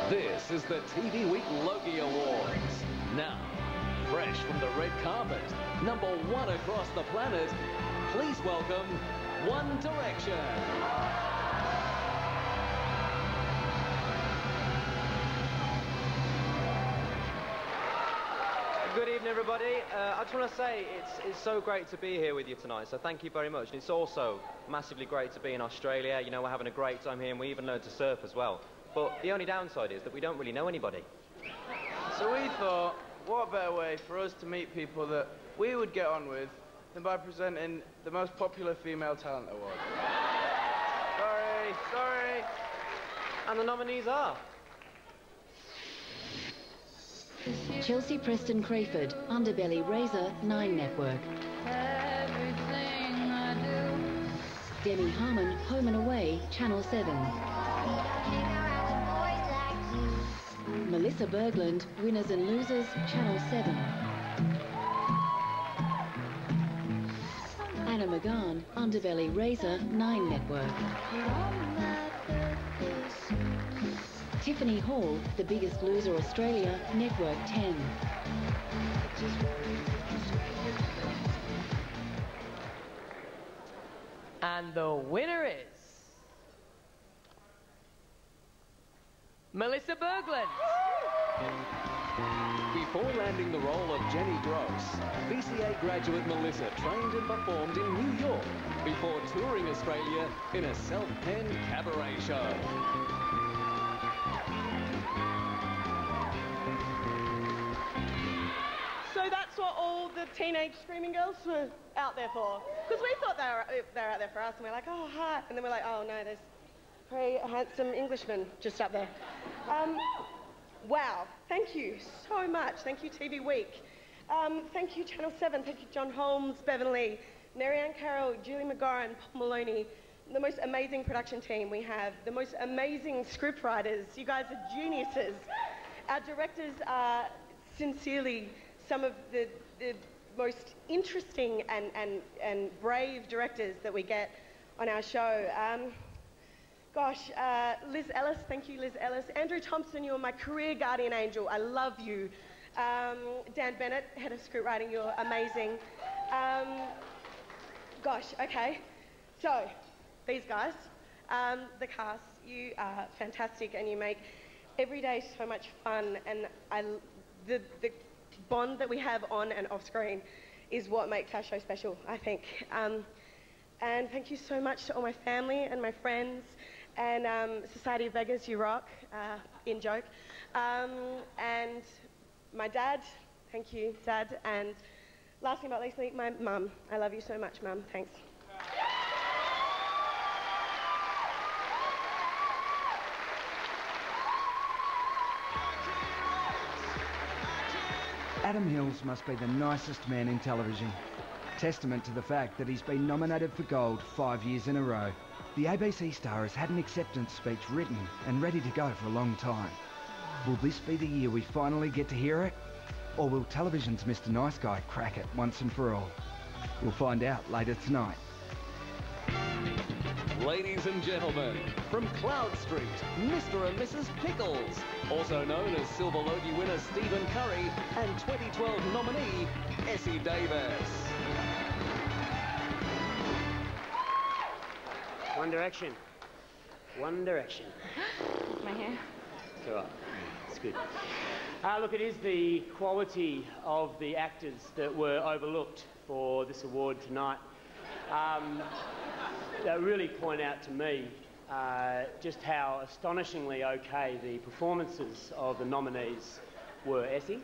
This is the TV Week Logie Awards. Now, fresh from the red carpet, #1 across the planet, please welcome One Direction. Good evening, everybody. I just want to say it's so great to be here with you tonight, so thank you very much. And it's also massively great to be in Australia. You know, we're having a great time here, and we even learned to surf as well. But the only downside is that we don't really know anybody. So we thought, what better way for us to meet people that we would get on with than by presenting the most popular female talent award. Sorry. And the nominees are... Chelsea Preston Crayford, Underbelly Razor 9 Network. Demi Harmon, Home and Away, Channel 7. Melissa Berglund, Winners and Losers, Channel 7. Anna McGahn, Underbelly Razor 9 Network. Tiffany Hall, The Biggest Loser Australia, Network 10. And the winner is... Melissa Berglund. Before landing the role of Jenny Gross, VCA graduate Melissa trained and performed in New York before touring Australia in a self-penned cabaret show. So that's what all the teenage screaming girls were out there for. Because we thought they were out there for us, and we're like, oh, hi. And then we're like, oh, no, there's a very handsome Englishman just up there. Wow, thank you so much. Thank you, TV Week. Thank you, Channel 7. Thank you, John Holmes, Bevan Lee, Marianne Carroll, Julie McGoran, Paul Maloney. The most amazing production team we have. The most amazing script writers. You guys are geniuses. Our directors are sincerely some of the most interesting and brave directors that we get on our show. Liz Ellis, thank you, Liz Ellis. Andrew Thompson, you're my career guardian angel. I love you. Dan Bennett, head of script writing, you're amazing. Okay. So, these guys, the cast, you are fantastic, and you make every day so much fun, and the bond that we have on and off screen is what makes our show special, I think. And thank you so much to all my family and my friends, and Society of Beggars, you rock, in joke. And my dad, thank you, Dad. And last but not least, my mum. I love you so much, Mum. Thanks. Adam Hills must be the nicest man in television. Testament to the fact that he's been nominated for Gold 5 years in a row. The ABC star has had an acceptance speech written and ready to go for a long time. Will this be the year we finally get to hear it? Or will television's Mr. Nice Guy crack it once and for all? We'll find out later tonight. Ladies and gentlemen, from Cloud Street, Mr. and Mrs. Pickles, also known as Silver Logie winner Stephen Curry and 2012 nominee Essie Davis. One Direction. One Direction. My hair. It's all right. It's good. Look, it is the quality of the actors that were overlooked for this award tonight that really point out to me just how astonishingly okay the performances of the nominees were. Essie?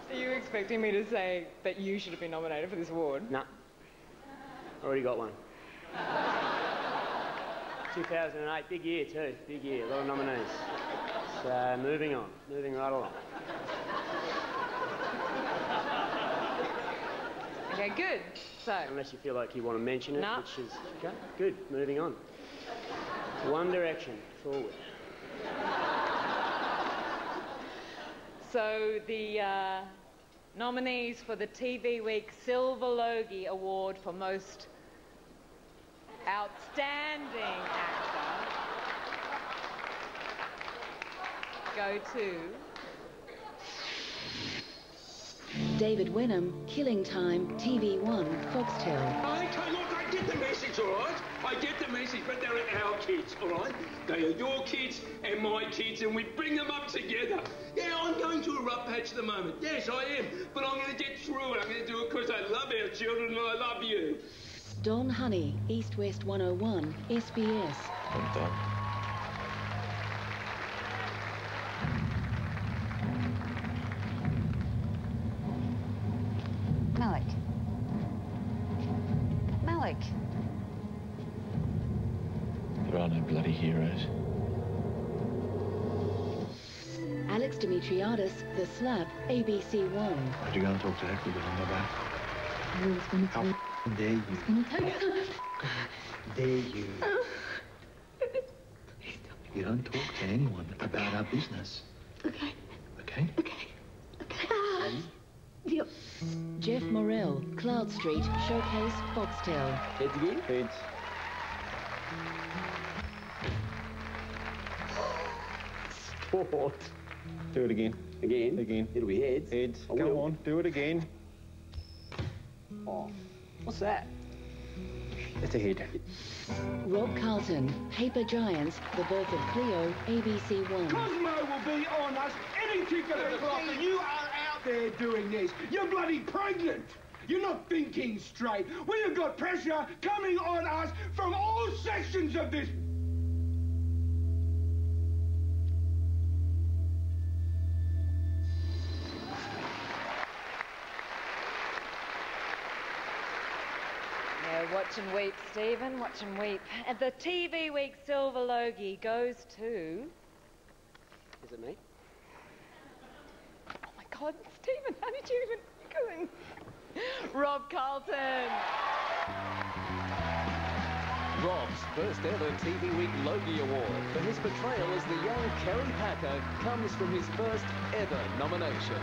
Are you expecting me to say that you should have been nominated for this award? No. Already got one. 2008, big year too, big year, a lot of nominees. So moving on, moving right along. Okay, good. So, unless you feel like you want to mention it, no. Which is okay, good, moving on. One Direction, forward. So the nominees for the TV Week Silver Logie Award for Most Outstanding Actor go to David Wenham, Killing Time, TV1, Foxtel. Okay, look, I get the message, all right? I get the message, but they're our kids, all right? They are your kids and my kids, and we bring them up together. Yeah, I'm going through a rough patch at the moment. Yes, I am. But I'm going to get through it. I'm going to do it because I love our children and I love you. Don Honey, East West 101, SBS. I'm done. Malik. Malik. There are no bloody heroes. Alex Dimitriadis, The Slap, ABC 1. Why'd you go and talk to Hector behind my back? How dare you? Dare you? You don't talk to anyone about our business. Okay. Okay? Okay. Okay. Yep. Jeff Morrell, Cloud Street, Showcase, Foxtel. Heads again? Heads. Sport. Do it again. Again? Again. It'll be heads. Heads. I Go will. on, do it again. Oh, what's that? It's a head. Rob Carlton, Paper Giants, The Birth of Cleo, ABC 1. Cosmo will be on us any particular o'clock, and you are out there doing this. You're bloody pregnant. You're not thinking straight. We have got pressure coming on us from all sections of this. Watch and weep, Stephen, watch and weep. And the TV Week Silver Logie goes to... Is it me? Oh my God, Stephen, how did you even go in? Rob Carlton. Rob's first ever TV Week Logie Award for his portrayal as the young Kerry Packer comes from his first ever nomination.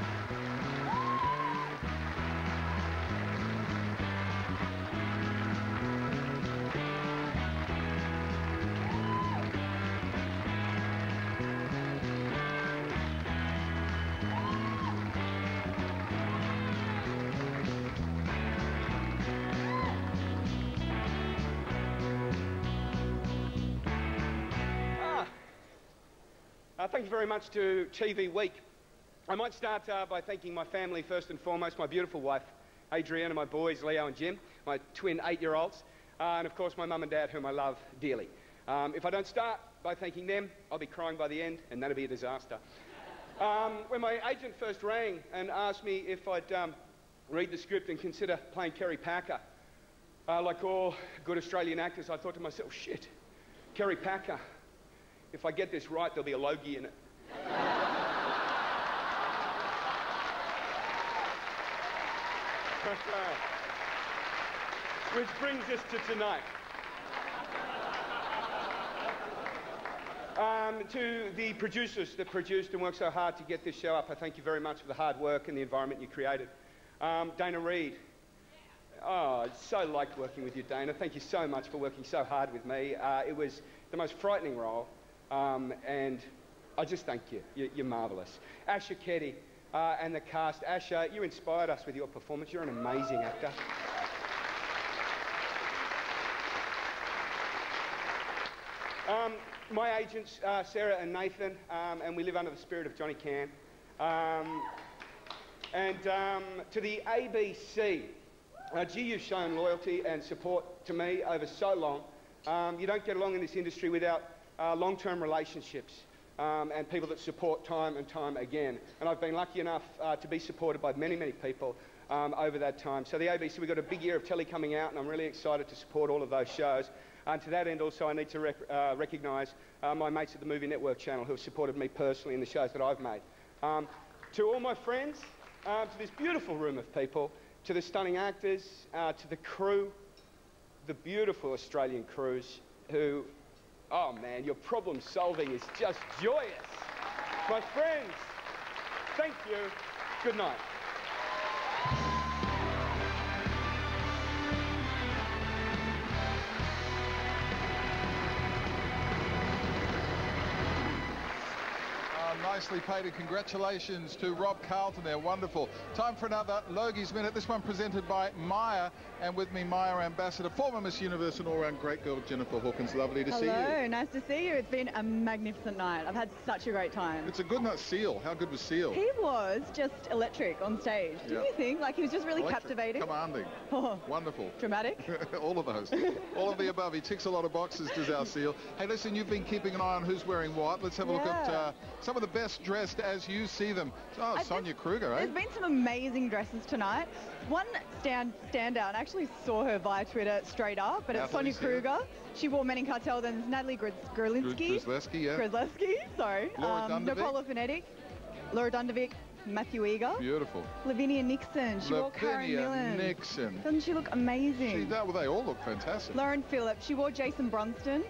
Thank you very much to TV Week. I might start by thanking my family first and foremost, my beautiful wife, Adrienne, and my boys, Leo and Jim, my twin 8-year-olds, and of course my mum and dad, whom I love dearly. If I don't start by thanking them, I'll be crying by the end, and that'll be a disaster. When my agent first rang and asked me if I'd read the script and consider playing Kerry Packer, like all good Australian actors, I thought to myself, shit, Kerry Packer. If I get this right, there'll be a Logie in it. Which brings us to tonight. To the producers that produced and worked so hard to get this show up, I thank you very much for the hard work and the environment you created. Dana Reid. Oh, I so liked working with you, Dana. Thank you so much for working so hard with me. It was the most frightening role. And I just thank you. You're marvellous. Asha Keddy and the cast. Asha, you inspired us with your performance. You're an amazing actor. My agents, Sarah and Nathan, and we live under the spirit of Johnny Can. To the ABC, gee, you've shown loyalty and support to me over so long. You don't get along in this industry without long-term relationships and people that support time and time again. And I've been lucky enough to be supported by many, many people over that time. So the ABC, we've got a big year of telly coming out, and I'm really excited to support all of those shows. And to that end also, I need to recognise my mates at the Movie Network channel who have supported me personally in the shows that I've made. To all my friends, to this beautiful room of people, to the stunning actors, to the crew, the beautiful Australian crews who, oh man, your problem solving is just joyous. My friends, thank you. Good night. nicely paid, and congratulations to Rob Carlton there. Wonderful. Time for another Logies Minute. This one presented by Maya, and with me, Maya Ambassador, former Miss Universe and all-round great girl Jennifer Hawkins. Lovely to see you. Hello, nice to see you. It's been a magnificent night. I've had such a great time. It's a good night. Seal. How good was Seal? He was just electric on stage. Didn't you think? Like, he was just really captivating. Commanding. Oh, wonderful. Dramatic. All of those. All of the above. He ticks a lot of boxes, does our Seal. Hey, listen, you've been keeping an eye on who's wearing what. Let's have a look at some of the best dressed as you see them. Oh, Sonia Kruger, eh? There's been some amazing dresses tonight. One standout, I actually saw her via Twitter straight up, but it's Sonia Kruger. She wore Men in Cartel. Then there's Natalie Grzelski. Grzelski, yeah. Grzelski, sorry. Nicola Phonetic, Laura Dundevic, Matthew Eager. Beautiful. Lavinia Nixon. She wore Karen Millen. Nixon. Doesn't she look amazing? Well, they all look fantastic. Lauren Phillips. She wore Jason Brunston.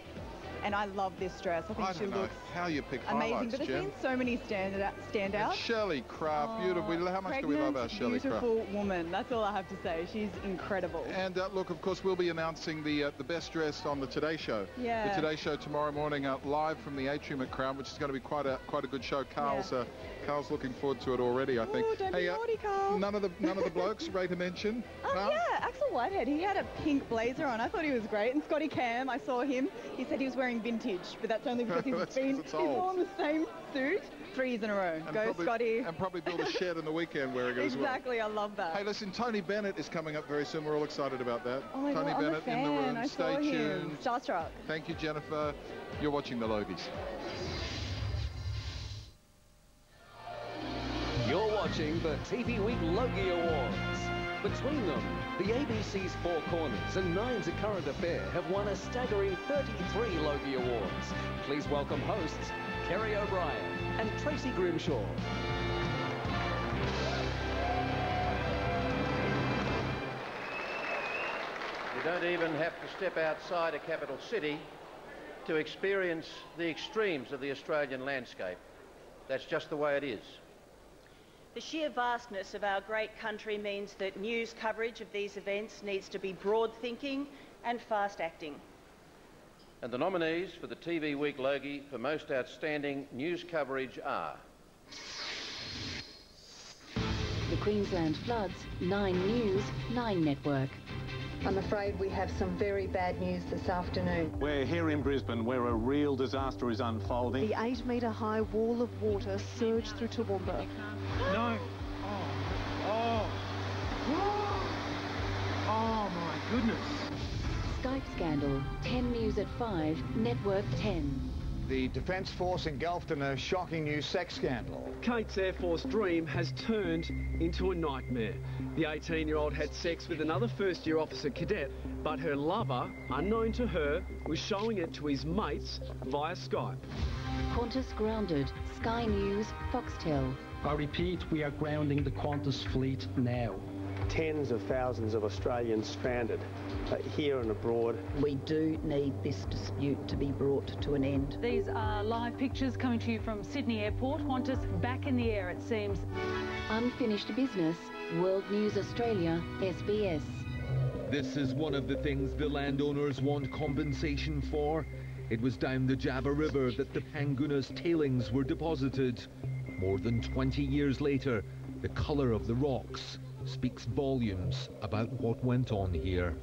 And I love this dress. I think she looks how you pick amazing. Highlights, but there's been so many standouts. And Shelley Craft, beautiful. How much do we love our Shelley Craft? Beautiful woman. That's all I have to say. She's incredible. And look, of course, we'll be announcing the best dress on the Today Show. Yeah. The Today Show tomorrow morning, live from the atrium at Crown, which is going to be quite a good show. Carl's looking forward to it already, I think. Oh, don't be naughty, Carl. None of the blokes rate a mention. Yeah, Axel Whitehead. He had a pink blazer on. I thought he was great. And Scotty Cam, I saw him. He said he was wearing vintage, but that's only because he's worn the same suit 3 years in a row. Go, Scotty. And probably build a shed on the weekend wearing it as well. Exactly, I love that. Hey, listen, Tony Bennett is coming up very soon. We're all excited about that. Oh my Tony God, Bennett I'm a fan. in the room. I Stay saw tuned. Him. Starstruck. Thank you, Jennifer. You're watching the Logies. You're watching the TV Week Logie Awards. Between them, the ABC's Four Corners and Nine's A Current Affair have won a staggering 33 Logie Awards. Please welcome hosts Kerry O'Brien and Tracy Grimshaw. You don't even have to step outside a capital city to experience the extremes of the Australian landscape. That's just the way it is. The sheer vastness of our great country means that news coverage of these events needs to be broad thinking and fast acting. And the nominees for the TV Week Logie for most outstanding news coverage are The Queensland floods, 9 News, 9 Network. I'm afraid we have some very bad news this afternoon. We're here in Brisbane where a real disaster is unfolding. The 8-metre high wall of water surged through Toowoomba. No. Oh my goodness. Skype scandal, 10 News at 5, Network 10. The Defence Force engulfed in a shocking new sex scandal. Kate's Air Force dream has turned into a nightmare. The 18-year-old had sex with another first-year officer cadet, but her lover, unknown to her, was showing it to his mates via Skype. Qantas grounded, Sky News, Foxtel. I repeat, we are grounding the Qantas fleet now. Tens of thousands of Australians stranded here and abroad. We do need this dispute to be brought to an end. These are live pictures coming to you from Sydney Airport. Qantas back in the air, it seems. Unfinished business, World News Australia, SBS. This is one of the things the landowners want compensation for. It was down the Jabba River that the Pangunas tailings were deposited. More than 20 years later, the colour of the rocks speaks volumes about what went on here.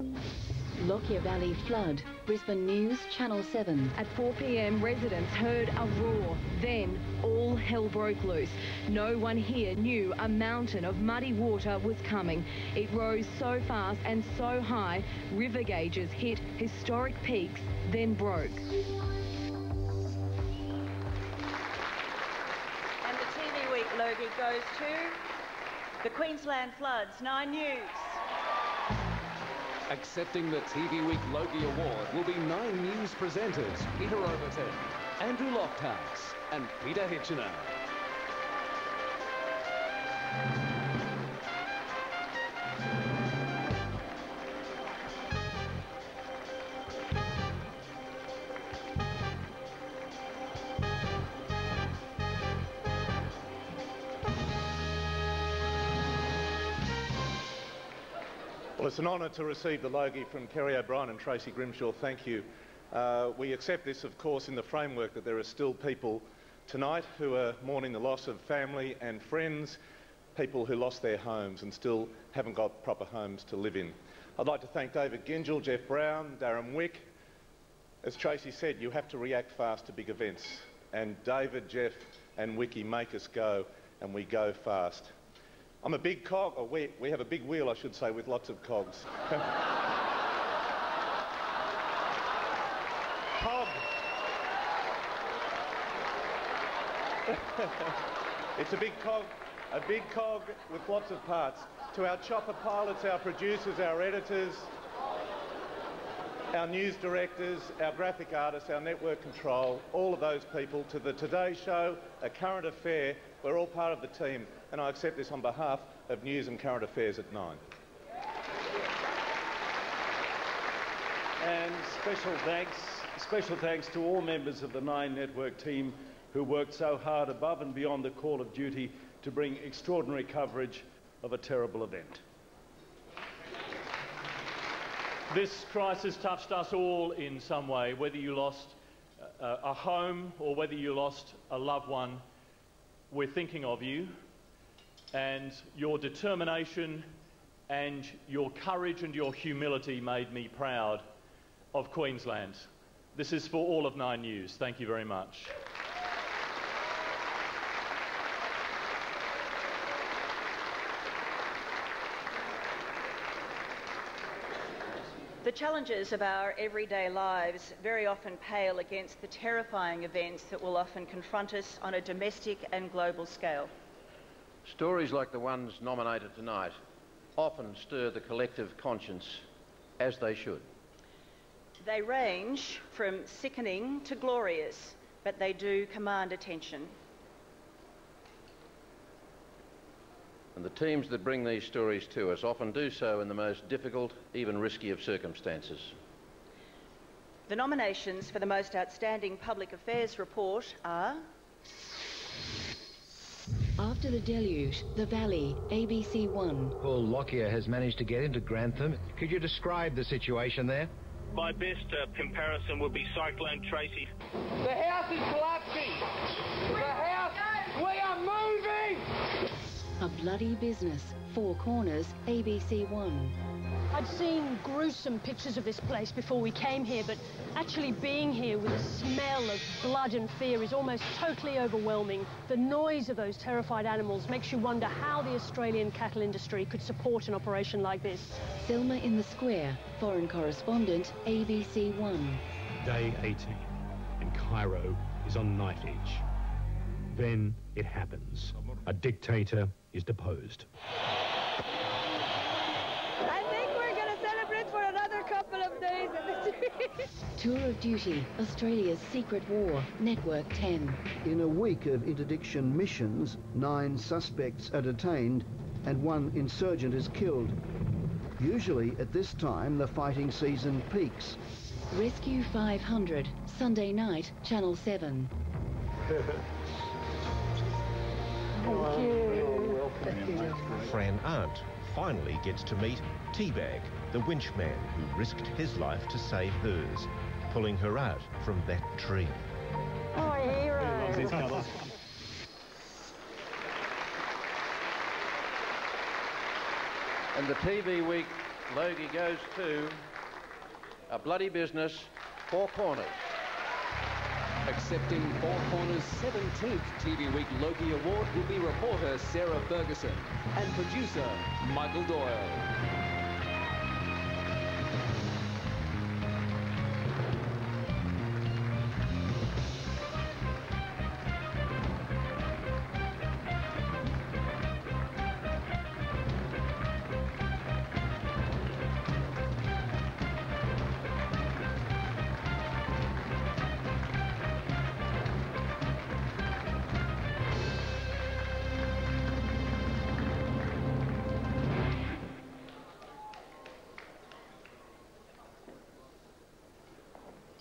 Lockyer Valley flood, Brisbane News, Channel 7. At 4 p.m, residents heard a roar. Then all hell broke loose. No one here knew a mountain of muddy water was coming. It rose so fast and so high, river gauges hit historic peaks, then broke. And the TV Week Logie goes to the Queensland floods, 9 News. Accepting the TV Week Logie Award will be 9 News presenters Peter Overton, Andrew Lofthouse and Peter Hitchener. Well, it's an honour to receive the Logie from Kerry O'Brien and Tracy Grimshaw. Thank you. We accept this, of course, in the framework that there are still people tonight who are mourning the loss of family and friends, people who lost their homes and still haven't got proper homes to live in. I'd like to thank David Gingell, Jeff Brown, Darren Wick. As Tracy said, you have to react fast to big events, and David, Jeff and Wicky make us go, and we go fast. I'm a big cog, or we have a big wheel, I should say, with lots of cogs. Cog. It's a big cog with lots of parts. To our chopper pilots, our producers, our editors, our news directors, our graphic artists, our network control, all of those people, to the Today Show, A Current Affair, we're all part of the team, and I accept this on behalf of News and Current Affairs at 9. And special thanks to all members of the 9 Network team who worked so hard above and beyond the call of duty to bring extraordinary coverage of a terrible event. This crisis touched us all in some way, whether you lost a home or whether you lost a loved one. We're thinking of you, and your determination and your courage and your humility made me proud of Queensland. This is for all of 9 News. Thank you very much. The challenges of our everyday lives very often pale against the terrifying events that will often confront us on a domestic and global scale. Stories like the ones nominated tonight often stir the collective conscience, as they should. They range from sickening to glorious, but they do command attention. And the teams that bring these stories to us often do so in the most difficult, even risky of circumstances. The nominations for the most outstanding public affairs report are... After the Deluge, The Valley, ABC 1. Paul Lockyer has managed to get into Grantham. Could you describe the situation there? My best comparison would be Cyclone Tracy. The house is collapsing! The house! We are moving! A Bloody Business, Four Corners, ABC 1. I'd seen gruesome pictures of this place before we came here, but actually being here with the smell of blood and fear is almost totally overwhelming. The noise of those terrified animals makes you wonder how the Australian cattle industry could support an operation like this. Selma in the Square, Foreign Correspondent, ABC 1. Day 18, and Cairo is on knife edge. Then it happens. A dictator is deposed. I think we're going to celebrate for another couple of days in the street. Tour of Duty, Australia's Secret War, Network 10. In a week of interdiction missions, 9 suspects are detained and 1 insurgent is killed. Usually at this time the fighting season peaks. Rescue 500, Sunday night, Channel 7. Thank you. Fran Arndt finally gets to meet Teabag, the winch man who risked his life to save hers, pulling her out from that tree. Oh, hero. And the TV Week Logie goes to A Bloody Business, Four Corners. Accepting Four Corners' 17th TV Week Logie Award will be reporter Sarah Ferguson and producer Michael Doyle.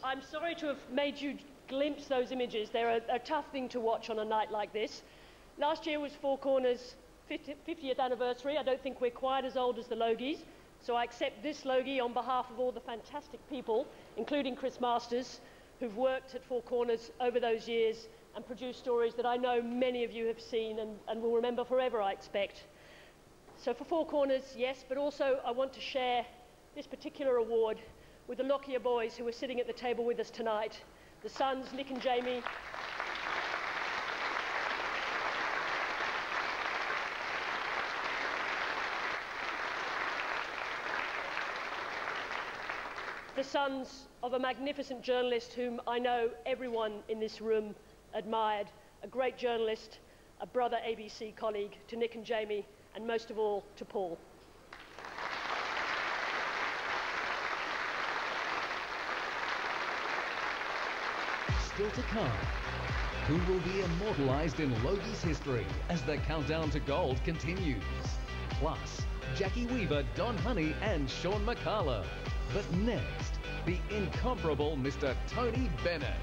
I'm sorry to have made you glimpse those images. They're a tough thing to watch on a night like this. Last year was Four Corners' 50th anniversary. I don't think we're quite as old as the Logies, so I accept this Logie on behalf of all the fantastic people, including Chris Masters, who've worked at Four Corners over those years and produce stories that I know many of you have seen and will remember forever, I expect. So for Four Corners, yes, but also I want to share this particular award with the Lockyer boys who are sitting at the table with us tonight, the sons, Nick and Jamie. The sons of a magnificent journalist whom I know everyone in this room admired, a great journalist, a brother ABC colleague, to Nick and Jamie, and most of all to Paul. Still to come, who will be immortalised in Logies history as the countdown to gold continues? Plus, Jackie Weaver, Don Honey and Sean McCullough. But next, the incomparable Mr. Tony Bennett.